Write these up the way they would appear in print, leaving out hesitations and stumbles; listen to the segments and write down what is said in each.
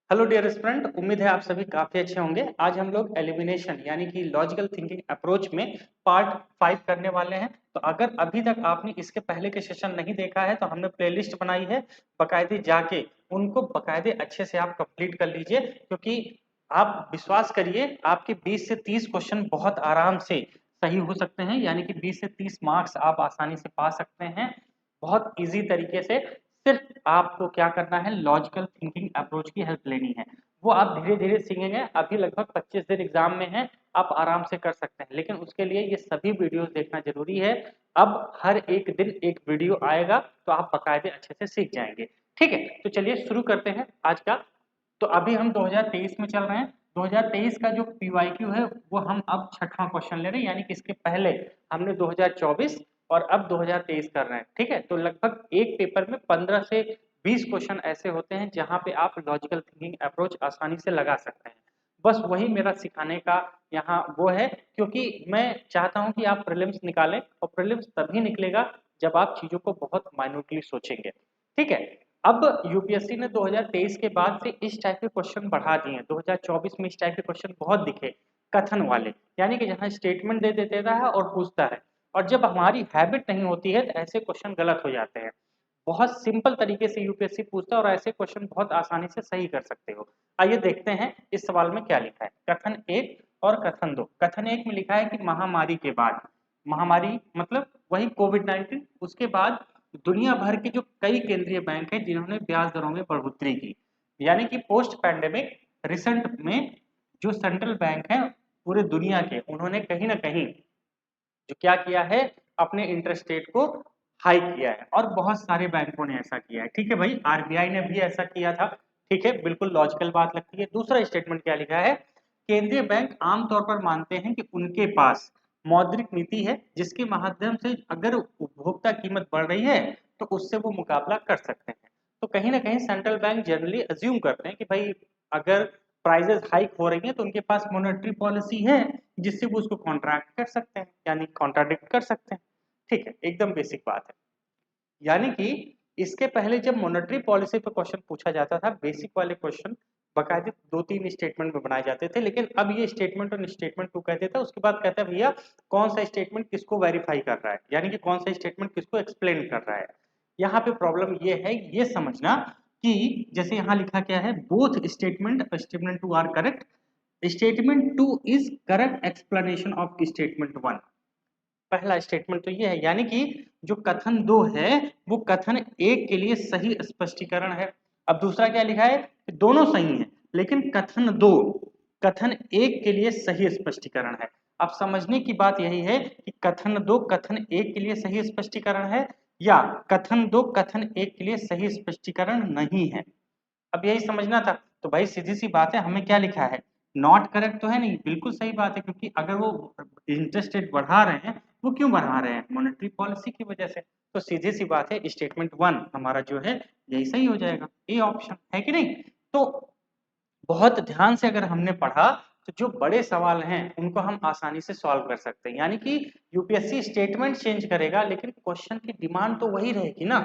Hello dear student, उम्मीद है आप सभी काफी अच्छे होंगे। आज हम लोग एलिमिनेशन यानी कि लॉजिकल थिंकिंग अप्रोच में पार्ट 5 करने वाले हैं। तो अगर अभी तक आपने इसके पहले के सेशन नहीं देखा है तो हमने प्लेलिस्ट बनाई है, बकायदे जाके उनको बकायदे अच्छे से आप कंप्लीट कर लीजिए, क्योंकि आप विश्वास करिए आपके 20 से 30 क्वेश्चन बहुत आराम से सही हो सकते हैं, यानी कि 20 से 30 मार्क्स आप आसानी से पा सकते हैं बहुत इजी तरीके से। सिर्फ आपको क्या करना है, लॉजिकल थिंकिंग अप्रोच की हेल्प लेनी है। वो आप धीरे धीरे सीखेंगे। अभी लगभग 25 दिन एग्जाम में है, आप आराम से कर सकते हैं, लेकिन उसके लिए ये सभी वीडियोस देखना जरूरी है। अब हर एक दिन एक वीडियो आएगा तो आप बकायदे अच्छे से सीख जाएंगे। ठीक है, तो चलिए शुरू करते हैं आज का। तो अभी हम 2023 में चल रहे हैं। 2023 का जो पीवाईक्यू है वो हम अब छठवां क्वेश्चन ले रहे हैं, यानी कि इसके पहले हमने 2024 और अब 2023 कर रहे हैं। ठीक है, तो लगभग एक पेपर में 15 से 20 क्वेश्चन ऐसे होते हैं जहां पे आप लॉजिकल थिंकिंग अप्रोच आसानी से लगा सकते हैं। बस वही मेरा सिखाने का यहाँ वो है, क्योंकि मैं चाहता हूं कि आप प्रीलिम्स निकालें, और प्रीलिम्स तभी निकलेगा जब आप चीजों को बहुत माइन्यूटली सोचेंगे। ठीक है, अब यूपीएससी ने 2023 के बाद से इस टाइप के क्वेश्चन बढ़ा दिए हैं। 2024 में इस टाइप के क्वेश्चन बहुत दिखे, कथन वाले, यानी कि जहां स्टेटमेंट दे देता है और पूछता है, और जब हमारी हैबिट नहीं होती है तो ऐसे क्वेश्चन गलत हो जाते हैं। बहुत सिंपल तरीके से यूपीएससी पूछता है और ऐसे क्वेश्चन बहुत आसानी से सही कर सकते हो। आइए देखते हैं इस सवाल में क्या लिखा है। कथन एक और कथन दो। कथन एक में लिखा है कि महामारी के बाद, महामारी मतलब वही कोविड-19, उसके बाद दुनिया भर के जो कई केंद्रीय बैंक हैं जिन्होंने ब्याज दरों में बढ़ोतरी की, यानी कि पोस्ट पैंडेमिक रिसेंट में जो सेंट्रल बैंक हैं पूरे दुनिया के, उन्होंने कहीं ना कहीं जो क्या किया है, अपने इंटरेस्ट रेट को हाई किया है, और बहुत सारे बैंकों ने ऐसा किया है। ठीक है भाई, आरबीआई ने भी ऐसा किया था। ठीक है, बिल्कुल लॉजिकल बात लगती है। दूसरा स्टेटमेंट क्या लिखा है, केंद्रीय बैंक आमतौर पर मानते हैं कि उनके पास मौद्रिक नीति है जिसके माध्यम से अगर उपभोक्ता कीमत बढ़ रही है तो उससे वो मुकाबला कर सकते हैं। तो कहीं ना कहीं सेंट्रल बैंक जनरली अज्यूम करते हैं कि भाई अगर प्राइजेस हाइक हो रही हैं तो उनके पास मॉनेटरी पॉलिसी है जिससे वो उसको कॉन्ट्रैक्ट कर सकते हैं, यानी कॉन्ट्राडिक्ट कर सकते हैं। ठीक है, एकदम बेसिक बात है। यानी कि इसके पहले जब मॉनेटरी पॉलिसी पे क्वेश्चन पूछा जाता था, बेसिक वाले क्वेश्चन बकायदे 2-3 स्टेटमेंट में बनाए जाते थे, लेकिन अब ये स्टेटमेंट और स्टेटमेंट टू कह देता है। उसके बाद कहता है भैया कौन सा स्टेटमेंट किसको वेरीफाई कर रहा है, यानी कि कौन सा स्टेटमेंट किसको एक्सप्लेन कर रहा है। यहाँ पे प्रॉब्लम ये है, ये समझना कि जैसे यहाँ लिखा क्या है, both statement two are correct, statement two is correct explanation of statement one. पहला स्टेटमेंट तो ये है, यानी कि जो कथन दो है वो कथन एक के लिए सही स्पष्टीकरण है। अब दूसरा क्या लिखा है कि दोनों सही है, लेकिन कथन दो कथन एक के लिए सही स्पष्टीकरण है। अब समझने की बात यही है कि कथन दो कथन एक के लिए सही स्पष्टीकरण है, या कथन दो कथन एक के लिए सही स्पष्टीकरण नहीं है। अब यही समझना था। तो भाई सीधी सी बात है, हमें क्या लिखा है, नॉट करेक्ट तो है नहीं, बिल्कुल सही बात है, क्योंकि अगर वो इंटरेस्ट रेट बढ़ा रहे हैं, वो क्यों बढ़ा रहे हैं, मॉनेटरी पॉलिसी की वजह से। तो सीधी सी बात है, स्टेटमेंट वन हमारा जो है यही सही हो जाएगा, ए ऑप्शन है कि नहीं। तो बहुत ध्यान से अगर हमने पढ़ा तो जो बड़े सवाल हैं उनको हम आसानी से सॉल्व कर सकते हैं, यानी कि यूपीएससी स्टेटमेंट चेंज करेगा लेकिन क्वेश्चन की डिमांड तो वही रहेगी ना।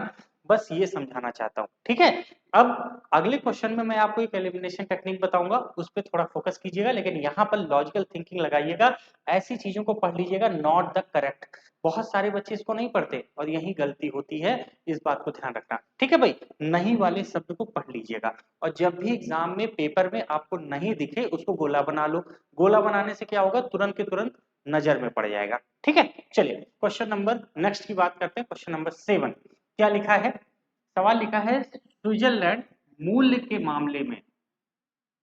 बस ये समझाना चाहता हूँ। ठीक है, अब अगले क्वेश्चन में मैं आपको एक एलिमिनेशन टेक्निक बताऊंगा, उस पर थोड़ा फोकस कीजिएगा, लेकिन यहाँ पर लॉजिकल थिंकिंग लगाइएगा। ऐसी चीजों को पढ़ लीजिएगा, नॉट द करेक्ट। बहुत सारे बच्चे इसको नहीं पढ़ते और यही गलती होती है, इस बात को ध्यान रखना। ठीक है भाई, नहीं वाले शब्द को पढ़ लीजिएगा, और जब भी एग्जाम में पेपर में आपको नहीं दिखे उसको गोला बना लो। गोला बनाने से क्या होगा, तुरंत के तुरंत नजर में पड़ जाएगा। ठीक है, चलिए क्वेश्चन नंबर नेक्स्ट की बात करते हैं। क्वेश्चन नंबर 7 क्या लिखा है, सवाल लिखा है स्विट्जरलैंड मूल्य के मामले में,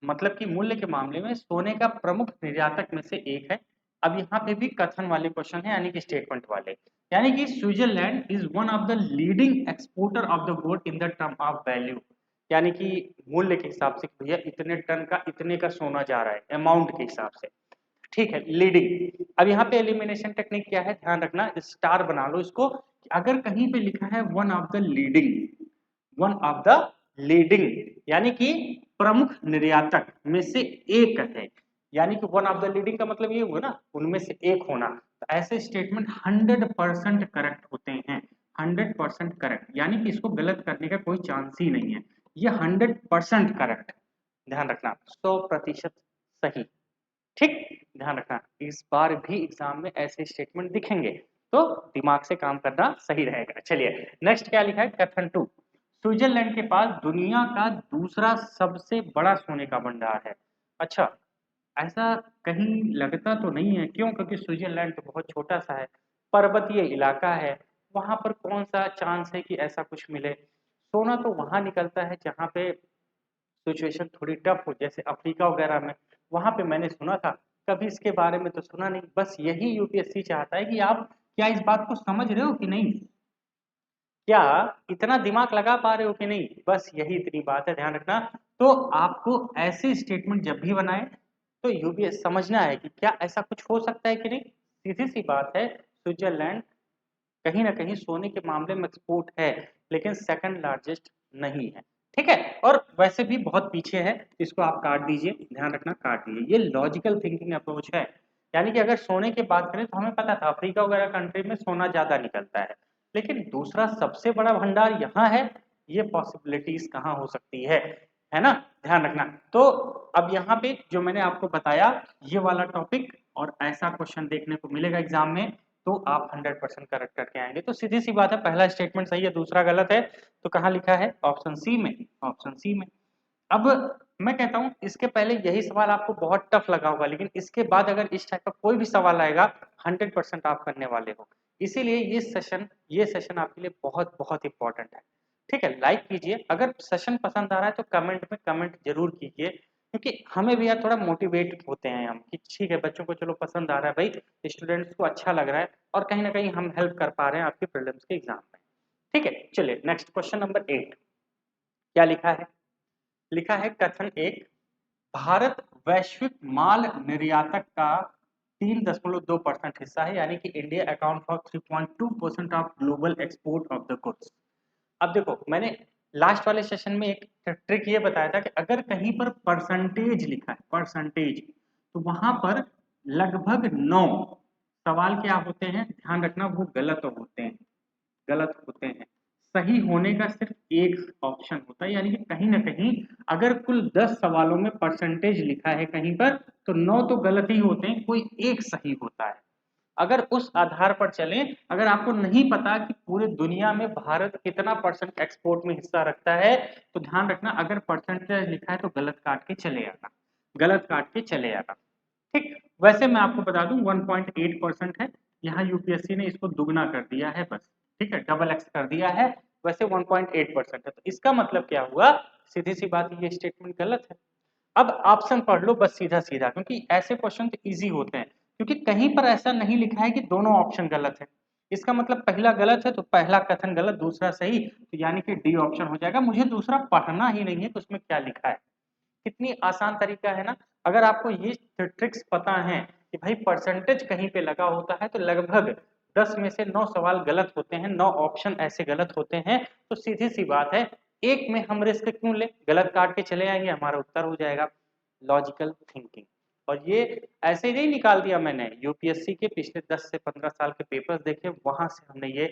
मतलब कि मूल्य के मामले में सोने का प्रमुख निर्यातक में से एक है। अब यहाँ पे भी कथन वाले क्वेश्चन है, यानी कि स्टेटमेंट वाले, यानी कि Switzerland is one of the leading exporter of the gold in the term of value, यानी कि मूल्य के हिसाब से भैया इतने टन का इतने का सोना जा रहा है, अमाउंट के हिसाब से। ठीक है, लीडिंग। अब यहाँ पे एलिमिनेशन टेक्निक क्या है, ध्यान रखना, स्टार बना लो इसको। अगर कहीं पे लिखा है one of the leading, one of the leading यानी कि प्रमुख निर्यातक में से एक है, यानी कि वन ऑफ द लीडिंग का मतलब ये हुआ ना, उनमें से एक होना। तो ऐसे स्टेटमेंट 100% करेक्ट होते हैं, 100% करेक्ट, यानी कि इसको गलत करने का कोई चांस ही नहीं है। ये 100% करेक्ट, ध्यान रखना 100% सही। ठीक, ध्यान रखना इस बार भी एग्जाम में ऐसे स्टेटमेंट दिखेंगे तो दिमाग से काम करना सही रहेगा। चलिए नेक्स्ट क्या लिखा है, कथन 2, स्विट्जरलैंड के पास दुनिया का दूसरा सबसे बड़ा सोने का भंडार है। अच्छा, ऐसा कहीं लगता तो नहीं है, क्यों? क्योंकि स्विट्जरलैंड तो बहुत छोटा सा है, पर्वतीय इलाका है, वहां पर कौन सा चांस है कि ऐसा कुछ मिले। सोना तो वहां निकलता है जहाँ पे सिचुएशन थोड़ी टफ हो, जैसे अफ्रीका वगैरह में, वहां पे मैंने सुना था। कभी इसके बारे में तो सुना नहीं, बस यही यूपीएससी चाहता है कि आप क्या इस बात को समझ रहे हो कि नहीं, क्या इतना दिमाग लगा पा रहे हो कि नहीं, बस यही इतनी बात है, ध्यान रखना। तो आपको ऐसे स्टेटमेंट जब भी बनाए तो यूपीएस समझना है कि क्या ऐसा कुछ हो सकता है कि नहीं। सीधी सी बात है, स्विट्जरलैंड कहीं ना कहीं सोने के मामले में एक्सपोर्ट है, लेकिन सेकंड लार्जेस्ट नहीं है। ठीक है, और वैसे भी बहुत पीछे है, इसको आप काट दीजिए, ध्यान रखना काट दीजिए। ये लॉजिकल थिंकिंग अप्रोच है, यानी कि अगर सोने की बात करें तो हमें पता था अफ्रीका वगैरह कंट्री में सोना ज्यादा निकलता है, लेकिन दूसरा सबसे बड़ा भंडार यहाँ है, ये पॉसिबिलिटीज कहाँ हो सकती है ना, ध्यान रखना। तो अब यहाँ पे जो मैंने आपको बताया ये वाला टॉपिक, और ऐसा क्वेश्चन देखने को मिलेगा एग्जाम में, तो आप 100% करेक्ट करके आएंगे। तो सीधी सी बात है, पहला स्टेटमेंट सही है, दूसरा गलत है, तो कहाँ लिखा है, ऑप्शन सी में, ऑप्शन सी में। अब मैं कहता हूं इसके पहले यही सवाल आपको बहुत टफ लगा होगा, लेकिन इसके बाद अगर इस टाइप का कोई भी सवाल आएगा 100% आप करने वाले हो। इसीलिए ये सेशन आपके लिए बहुत बहुत इंपॉर्टेंट है। ठीक है, लाइक कीजिए, अगर सेशन पसंद आ रहा है तो कमेंट में कमेंट जरूर कीजिए, क्योंकि हमें भी यार थोड़ा मोटिवेट होते हैं हम कि ठीक है बच्चों को चलो पसंद आ रहा है भाई, स्टूडेंट्स को अच्छा लग रहा है, और कहीं ना कहीं हम हेल्प कर पा रहे हैं आपके प्रीलिम्स के एग्जाम में। ठीक है, चलिए नेक्स्ट क्वेश्चन नंबर 8, क्या लिखा है, लिखा है कथन 1, भारत वैश्विक माल निर्यातक का 3.2% हिस्सा है, यानी कि India account for 3.2% of global export of the goods. अब देखो, मैंने लास्ट वाले सेशन में एक ट्रिक ये बताया था कि अगर कहीं पर परसेंटेज लिखा है, परसेंटेज, तो वहां पर लगभग 9 सवाल क्या होते हैं, ध्यान रखना, वो गलत होते हैं, गलत होते हैं। सही होने का सिर्फ एक ऑप्शन होता है, यानी कि कहीं ना कहीं अगर कुल 10 सवालों में परसेंटेज लिखा है कहीं पर, तो 9 तो गलत ही होते हैं, कोई एक सही होता है। अगर उस आधार पर चलें, अगर आपको नहीं पता कि पूरे दुनिया में भारत कितना परसेंट एक्सपोर्ट में हिस्सा रखता है, तो ध्यान रखना अगर परसेंटेज लिखा है तो गलत काट के चले आना, गलत काट के चले आना। ठीक, वैसे मैं आपको बता दूं 1.8% है, यहाँ यूपीएससी ने इसको दुगना कर दिया है बस। ठीक है, डबल एक्स कर दिया है, वैसे 1.8% है, तो इसका मतलब क्या हुआ, सीधी सी बात, ये स्टेटमेंट गलत है। अब ऑप्शन पढ़ लो बस सीधा सीधा, क्योंकि ऐसे क्वेश्चन तो इजी होते हैं, क्योंकि कहीं पर ऐसा नहीं लिखा है कि दोनों ऑप्शन गलत है। इसका मतलब पहला गलत है तो पहला कथन गलत, दूसरा सही, तो यानी कि डी ऑप्शन हो जाएगा। मुझे दूसरा पढ़ना ही नहीं है कि उसमें क्या लिखा है। कितनी आसान तरीका है ना। अगर आपको ये ट्रिक्स पता है कि भाई परसेंटेज कहीं पे लगा होता है तो लगभग 10 में से 9 सवाल गलत होते हैं, 9 ऑप्शन ऐसे गलत होते हैं, तो सीधी सी बात है, एक में हम रिस्क क्यों ले, गलत काट के चले आएंगे, हमारा उत्तर हो जाएगा। लॉजिकल थिंकिंग, और ये ऐसे ही नहीं निकाल दिया मैंने, यूपीएससी के पिछले 10 से 15 साल के पेपर्स देखे, वहां से हमने ये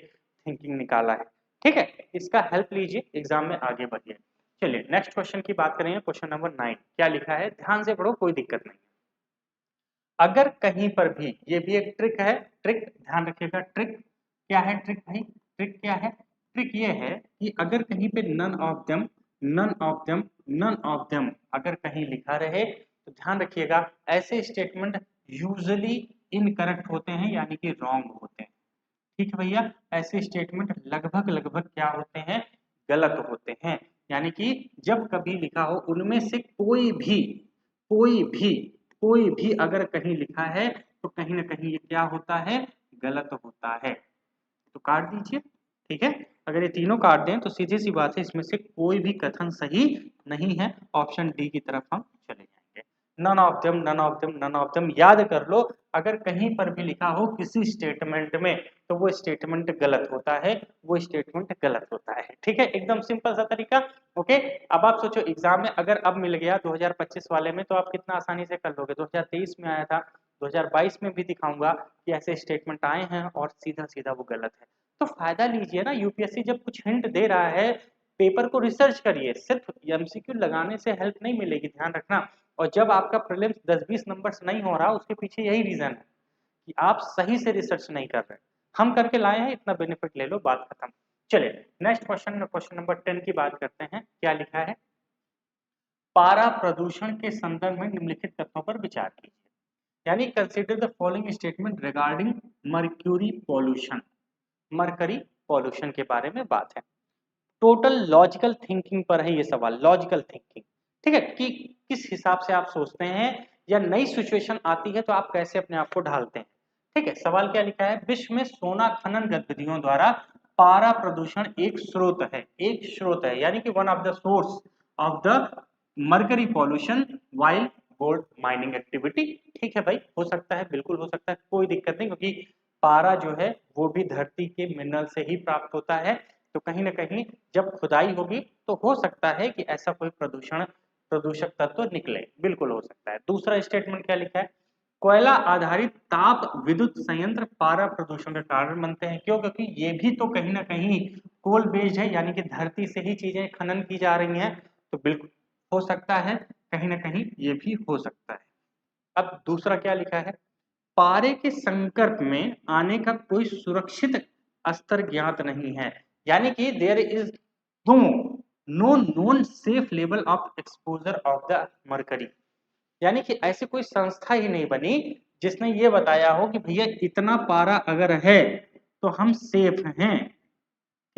थिंकिंग निकाला है। ठीक है, इसका हेल्प लीजिए, एग्जाम में आगे बढ़िए। चलिए नेक्स्ट क्वेश्चन की बात करेंगे, क्वेश्चन नंबर 9, क्या लिखा है, ध्यान से पढ़ो, कोई दिक्कत नहीं। अगर कहीं पर भी, ये भी एक ट्रिक है, ट्रिक ध्यान रखिएगा, ट्रिक क्या है, ट्रिक भाई, ट्रिक क्या है, ट्रिक ये है कि अगर कहीं पे none of them, none of them, none of them अगर कहीं लिखा रहे, तो ध्यान रखिएगा ऐसे स्टेटमेंट यूजुअली इनकरेक्ट होते हैं, यानी कि रॉन्ग होते हैं। ठीक है भैया, ऐसे स्टेटमेंट लगभग लगभग क्या होते हैं, गलत होते हैं। यानी कि जब कभी लिखा हो उनमें से कोई भी कोई भी अगर कहीं लिखा है तो कहीं ना कहीं ये क्या होता है, गलत होता है, तो काट दीजिए। ठीक है, अगर ये तीनों काट दें तो सीधी सी बात है, इसमें से कोई भी कथन सही नहीं है, ऑप्शन डी की तरफ हम चले जाएंगे। None of them, none of them, none of them, याद कर लो, अगर कहीं पर भी लिखा हो किसी स्टेटमेंट में तो वो स्टेटमेंट गलत होता है, वो स्टेटमेंट गलत होता है। ठीक है, एकदम सिंपल सा तरीका। ओके, अब आप सोचो एग्जाम में अगर अब मिल गया 2025 वाले में, तो आप कितना आसानी से कर लोगे। 2023 में आया था, 2022 में भी दिखाऊंगा कि ऐसे स्टेटमेंट आए हैं और सीधा सीधा वो गलत है। तो फायदा लीजिए ना, यूपीएससी जब कुछ हिंट दे रहा है पेपर को रिसर्च करिए, सिर्फ एमसीक्यू लगाने से हेल्प नहीं मिलेगी, ध्यान रखना। और जब आपका प्रीलिम्स 10-20 नंबर्स नहीं हो रहा, उसके पीछे यही रीजन है कि आप सही से रिसर्च नहीं कर रहे। हम करके लाए हैं, इतना बेनिफिट ले लो, बात खत्म। चलिए नेक्स्ट क्वेश्चन, क्वेश्चन नंबर 10 की बात करते हैं। क्या लिखा है? पारा प्रदूषण के संदर्भ में निम्नलिखित तथ्यों पर विचार कीजिए। यानी consider the following statement regarding mercury pollution. Mercury pollution के बारे में बात है। टोटल लॉजिकल थिंकिंग पर है ये सवाल, लॉजिकल थिंकिंग, ठीक है, कि किस हिसाब से आप सोचते हैं या नई सिचुएशन आती है तो आप कैसे अपने आप को ढालते हैं। ठीक है, सवाल क्या लिखा है? विश्व में सोना खनन गतिविधियों द्वारा पारा प्रदूषण एक स्रोत है, एक स्रोत है, यानी कि one of the source of the mercury pollution while gold mining activity. ठीक है भाई, हो सकता है, बिल्कुल हो सकता है, कोई दिक्कत नहीं, क्योंकि पारा जो है वो भी धरती के मिनरल से ही प्राप्त होता है। तो कहीं ना कहीं जब खुदाई होगी तो हो सकता है कि ऐसा कोई प्रदूषक तत्व निकले, बिल्कुल हो सकता है। दूसरा स्टेटमेंट क्या लिखा है? कोयला आधारित ताप विद्युत संयंत्र पारा प्रदूषण का कारण बनते हैं। क्यों? क्योंकि ये भी तो कहीं ना कहीं कोल बेस्ड है, यानी कि धरती से ही चीजें खनन की जा रही हैं, तो बिल्कुल हो सकता है, कहीं ना कहीं ये भी हो सकता है। अब दूसरा क्या लिखा है? पारे के संपर्क में आने का कोई सुरक्षित स्तर ज्ञात नहीं है, यानी कि there is no known safe level of exposure of the mercury. यानी कि ऐसी कोई संस्था ही नहीं बनी जिसने ये बताया हो कि भैया इतना पारा अगर है तो हम सेफ हैं।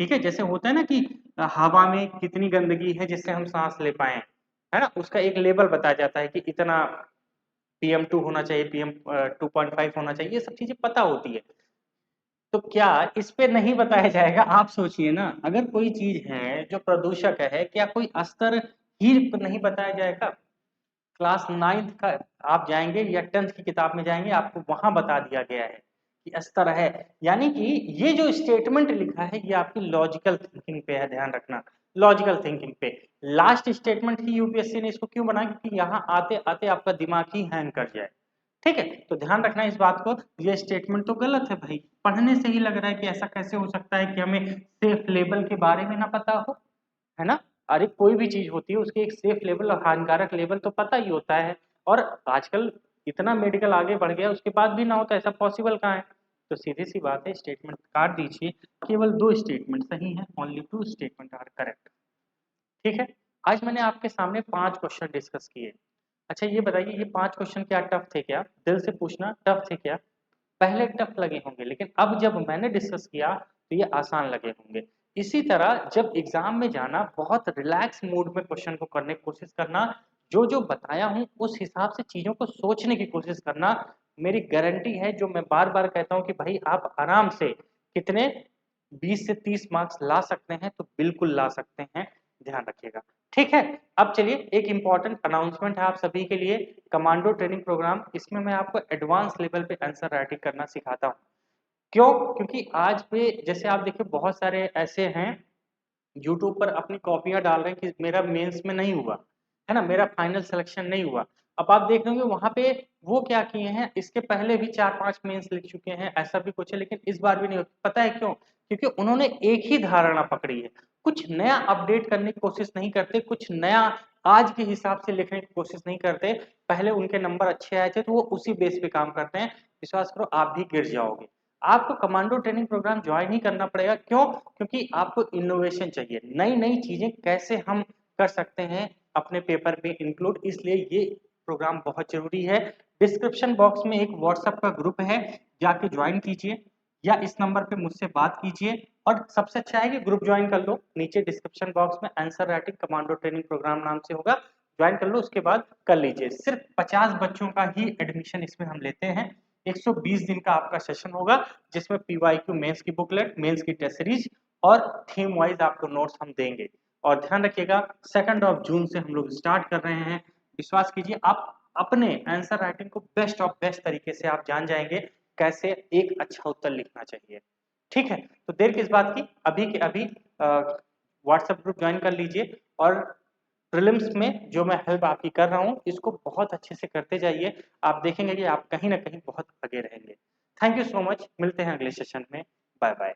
ठीक है, जैसे होता है ना कि हवा में कितनी गंदगी है जिससे हम सांस ले पाए, है ना, उसका एक लेवल बताया जाता है कि इतना PM2 होना चाहिए, PM2.5 होना चाहिए, ये सब चीजें पता होती है। तो क्या इस पे नहीं बताया जाएगा? आप सोचिए ना, अगर कोई चीज है जो प्रदूषक है, क्या कोई स्तर ही नहीं बताया जाएगा? क्लास 9th का आप जाएंगे या 10th की किताब में जाएंगे, आपको वहां बता दिया गया है कि स्तर है। यानी कि ये जो स्टेटमेंट लिखा है ये आपकी लॉजिकल थिंकिंग पे है, ध्यान रखना, लॉजिकल थिंकिंग पे। लास्ट स्टेटमेंट ही यूपीएससी ने इसको क्यों बनाया? क्योंकि यहाँ आते आते आपका दिमाग ही हैंग कर जाए। ठीक है, तो ध्यान रखना इस बात को। ये स्टेटमेंट तो गलत है भाई, पढ़ने से ही लग रहा है कि ऐसा कैसे हो सकता है कि हमें सेफ लेवल के बारे में ना पता हो, है ना। अरे कोई भी चीज होती है उसके एक सेफ लेवल और हानिकारक लेवल तो पता ही होता है। और आजकल इतना मेडिकल आगे बढ़ गया, उसके बाद भी ना हो तो ऐसा पॉसिबल कहाँ है? तो सीधी सी बात है, स्टेटमेंट काट दीजिए, केवल 2 स्टेटमेंट सही हैं, ओनली 2 स्टेटमेंट आर करेक्ट। ठीक है, आज मैंने आपके सामने 5 क्वेश्चन डिस्कस किए। अच्छा ये बताइए, ये 5 क्वेश्चन क्या टफ थे? क्या दिल से पूछना, टफ थे क्या? पहले टफ लगे होंगे, लेकिन अब जब मैंने डिस्कस किया तो ये आसान लगे होंगे। इसी तरह जब एग्जाम में जाना, बहुत रिलैक्स मूड में क्वेश्चन को करने की कोशिश करना, जो जो बताया हूँ उस हिसाब से चीजों को सोचने की कोशिश करना। मेरी गारंटी है, जो मैं बार बार कहता हूँ कि भाई आप आराम से कितने 20 से 30 मार्क्स ला सकते हैं, तो बिल्कुल ला सकते हैं, ध्यान रखिएगा। ठीक है, अब चलिए एक इंपॉर्टेंट अनाउंसमेंट है आप सभी के लिए, कमांडो ट्रेनिंग प्रोग्राम, इसमें मैं आपको एडवांस लेवल पे आंसर राइटिंग करना सिखाता हूँ। क्यों? क्योंकि आज पे जैसे आप देखिए बहुत सारे ऐसे हैं यूट्यूब पर अपनी कॉपियां डाल रहे हैं कि मेरा मेंस में नहीं हुआ, है ना, मेरा फाइनल सिलेक्शन नहीं हुआ। अब आप देख रहे वहां पे वो क्या किए हैं, इसके पहले भी 4-5 मेंस लिख चुके हैं, ऐसा भी कुछ है, लेकिन इस बार भी नहीं होता। पता है क्यों? क्योंकि उन्होंने एक ही धारणा पकड़ी है, कुछ नया अपडेट करने की कोशिश नहीं करते, कुछ नया आज के हिसाब से लिखने की कोशिश नहीं करते। पहले उनके नंबर अच्छे आए थे तो वो उसी बेस पे काम करते हैं। विश्वास करो आप भी गिर जाओगे। आपको कमांडो ट्रेनिंग प्रोग्राम ज्वाइन ही करना पड़ेगा। क्यों? क्योंकि आपको इनोवेशन चाहिए, नई नई चीजें कैसे हम कर सकते हैं अपने पेपर में इंक्लूड, इसलिए ये प्रोग्राम बहुत जरूरी है। डिस्क्रिप्शन बॉक्स में एक व्हाट्सएप का ग्रुप है, जाके ज्वाइन कीजिए या इस नंबर पे मुझसे बात कीजिए। और सबसे अच्छा है कि ग्रुप ज्वाइन कर लो, नीचे डिस्क्रिप्शन बॉक्स में answer writing commando training program नाम से होगा, ज्वाइन कर लो, उसके बाद कर लीजिए। सिर्फ 50 बच्चों का ही एडमिशन इसमें हम लेते हैं। 120 दिन का आपका सेशन होगा, जिसमें PYQ मेंस की बुकलेट, मेंस की टेस्ट सीरीज और थीम वाइज आपको नोट्स हम देंगे। और ध्यान रखिएगा 2 जून से हम लोग स्टार्ट कर रहे हैं। विश्वास कीजिए आप अपने आंसर राइटिंग को बेस्ट ऑफ बेस्ट तरीके से आप जान जाएंगे कैसे एक अच्छा उत्तर लिखना चाहिए। ठीक है, तो देर किस बात की, अभी के अभी व्हाट्सएप ग्रुप ज्वाइन कर लीजिए। और प्रीलिम्स में जो मैं हेल्प आपकी कर रहा हूँ इसको बहुत अच्छे से करते जाइए, आप देखेंगे कि आप कहीं ना कहीं बहुत आगे रहेंगे। थैंक यू सो मच, मिलते हैं अगले सेशन में, बाय बाय।